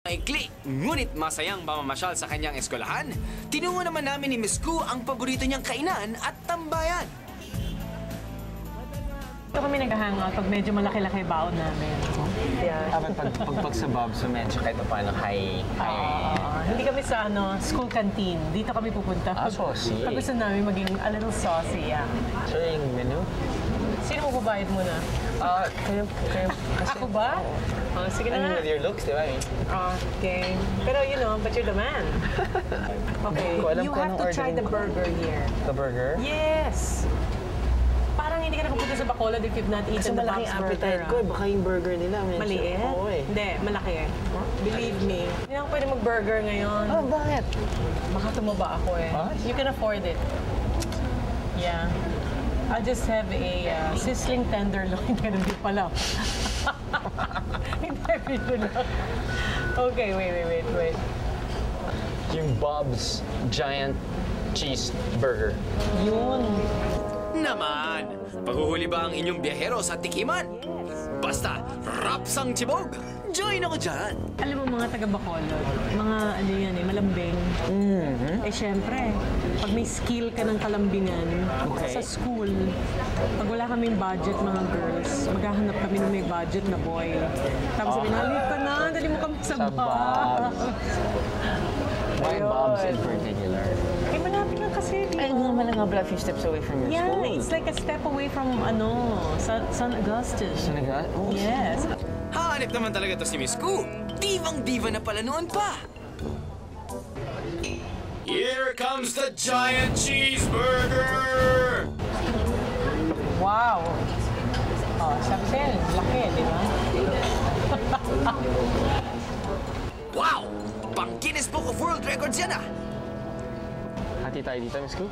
Maikli, ngunit masayang pamamasyal sa kanyang eskwelahan, tinungo naman namin ni Miss Ku ang paborito niyang kainan at tambayan. Ito kami nag-hangout pag medyo malaki-laki baon namin. Yeah. Pag sa Bob, so medyo kahit paano high. Hindi kami sa school canteen. Dito kami pupunta. Saucy. Pag gusto namin maging a little saucy, yeah. So yung menu? Sino mo babayad muna? Kayo. Ako ba? Oh, sige na nga. With your looks, di ba? Okay. Pero but you're the man. Okay, you have to try the burger here. The burger? Yes! Parang hindi ka nakapunta sa Bacolod if you've not eaten the Bob's Burger. Appetite ko. Baka yung burger nila. Maliit? Oo eh. Hindi, malaki. Believe me. Hindi ako pwede mag-burger ngayon. Oh, bakit? Baka tumaba ako eh. You can afford it. Yeah. I'll just have a sizzling tenderloin. Hindi pala. Hindi, video lang. Okay, wait. Yung Bob's Giant Cheeseburger. Yun. Naman, paghuhuli ba ang inyong biyahero sa tikiman? Basta, rapsang tibog! Join ako dyan! Alam mo mga taga-Bacolod, mga malambing. Eh syempre, pag may skill ka ng kalambingan sa school, pag wala kaming budget mga girls, maghahanap kami ng may budget na boy. Tapos sabihin, halika na, dali mo kami sa bar. Why Bob's in particular? Eh, malapit lang kasi. Ay, naman nga pala, a few steps away from your school. Yeah, it's like a step away from, San Augustus. San Augustus? Oh. Yes. Hanip naman talaga to si Miss Ku. Divang-diva na pala noon pa. Here comes the giant cheeseburger! Wow. Oh, sabi laki, di ba? Wow! Pang Guinness Book of World Records yan ah! Hati tayo dito, Miss Ku?